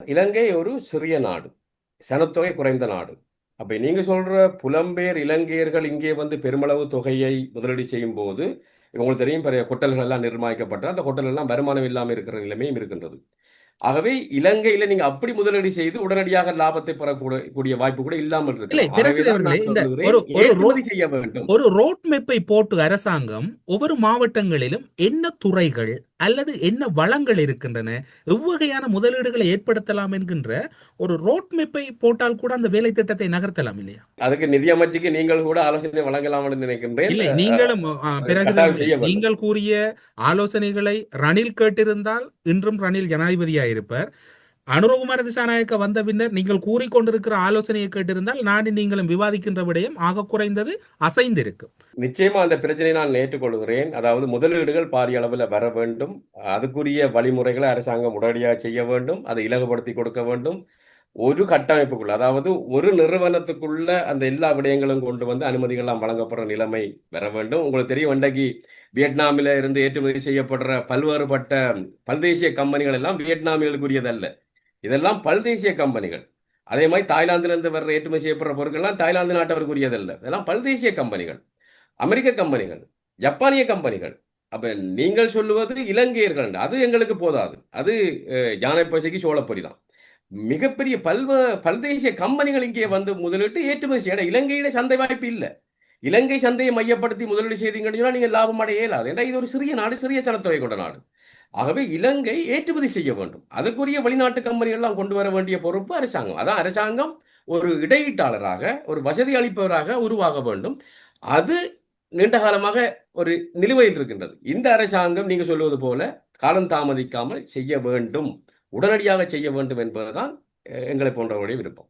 இலங்கை ஒரு சிறிய நாடு, சனத்தொகை குறைந்த நாடு. அப்ப நீங்க சொல்ற புலம்பெயர் இலங்கையர்கள் இங்கே வந்து பெருமளவு தொகையை முதலீடு செய்யும் போது, உங்களுக்கு தெரியும் பெரிய கொட்டல்கள் எல்லாம் நிர்மாணிக்கப்பட்ட அந்த கொட்டல் எல்லாம் வருமானம் இல்லாமல் இருக்கிற நிலைமையும் இருக்கின்றது. ஆகவே இலங்கையில நீங்க அப்படி முதலீடு செய்து உடனடியாக லாபத்தை பெறக்கூடிய வாய்ப்பு கூட இல்லாமல் இல்லை இருக்கலாம். பேராசிரியர் ஆகவேதான் அவர்களே, நான் இந்த சொல்லுகிறேன் ஒரு ஒரு ஏற்றுமதி செய்ய வேண்டும். ஒரு ரோட் மேப்பை போட்டு அரசாங்கம் ஒவ்வொரு மாவட்டங்களிலும் என்ன துறைகள் அல்லது என்ன வளங்கள் இருக்கின்றன, எவ்வகையான முதலீடுகளை ஏற்படுத்தலாம் என்கின்ற ஒரு ரோட் மேப்பை போட்டால் கூட அந்த வேலை திட்டத்தை நகர்த்தலாம் இல்லையா? அதுக்கு நிதியமைச்சுக்கு நீங்கள் கூட ஆலோசனை வழங்கலாம் என்று நினைக்கின்றேன். இல்லை, நீங்களும் பேராசிரியர் கட்டாயம் அவர்களே, செய்ய வேண்டும். நீங்கள் கூறிய ஆலோசனைகளை ரணில் கேட்டிருந்தால் இன்றும் ரணில் ஜனாதிபதியாயிருப்பார். அனுரகுமார திசாநாயக்க வந்த பின்னர் நீங்கள் கூறிக்கொண்டிருக்கிற ஆலோசனையை கேட்டிருந்தால் நானும் நீங்களும் விவாதிக்கின்ற விடயம் ஆக குறைந்தது அசைந்திருக்கும். நிச்சயமா அந்த பிரச்சனையை நான் ஏற்றுக்கொள்கிறேன். அதாவது முதலீடுகள் பாரிய அளவில் வர வேண்டும். அதுக்குரிய வழிமுறைகளை அரசாங்கம் உடனடியாக செய்ய வேண்டும். அதை இலகுபடுத்தி கொடுக்க வேண்டும். ஒரு கட்டமைப்புக்குள்ள, அதாவது ஒரு நிறுவனத்துக்குள்ள அந்த எல்லா விடயங்களும் கொண்டு வந்து அனுமதிகள்லாம் வழங்கப்படுற நிலைமை வர வேண்டும். உங்களுக்கு தெரியும், இன்றைக்கு வியட்நாமில இருந்து ஏற்றுமதி செய்யப்படுற பல்வேறுபட்ட பல்தேசிய கம்பெனிகள் எல்லாம் வியட்நாமியர்களுக்குரியதல்ல. இதெல்லாம் பல்தேசிய கம்பெனிகள். அதே மாதிரி தாய்லாந்திலிருந்து வர்ற ஏற்றுமதி செய்யப்படுற பொருட்கள்லாம் தாய்லாந்து நாட்டவருக்குரியதல்ல. இதெல்லாம் பல்தேசிய கம்பெனிகள், அமெரிக்க கம்பெனிகள், ஜப்பானிய கம்பெனிகள். அப்ப நீங்கள் சொல்லுவது இலங்கையர்கள், அது எங்களுக்கு போதாது. அது யானை பசிக்கு சோளப்பொரி தான். மிகப்பெரிய பல்தேசிய கம்பெனிகள் இங்கே வந்து முதலீட்டு ஏற்றுமதி செய்ய இலங்கையில சந்தை வாய்ப்பு இல்லை. இலங்கை சந்தையை மையப்படுத்தி முதலீடு செய்தீங்கன்னு சொன்னா நீங்க லாபம் அடைய இயலாது. ஏன்னா இது ஒரு சிறிய நாடு, சிறிய ஜனத்தொகை கொண்ட நாடு. ஆகவே இலங்கை ஏற்றுமதி செய்ய வேண்டும். அதுக்குரிய வெளிநாட்டு கம்பெனிகள்லாம் கொண்டு வர வேண்டிய பொறுப்பு அரசாங்கம். அதான் அரசாங்கம் ஒரு இடையீட்டாளராக, ஒரு வசதி அளிப்பவராக உருவாக வேண்டும். அது நீண்ட காலமாக ஒரு நிலுவையில் இருக்கின்றது. இந்த அரசாங்கம் நீங்க சொல்வது போல காலம் தாமதிக்காமல் செய்ய வேண்டும், உடனடியாக செய்ய வேண்டும் என்பதுதான் எங்களை போன்றவருடைய விருப்பம்.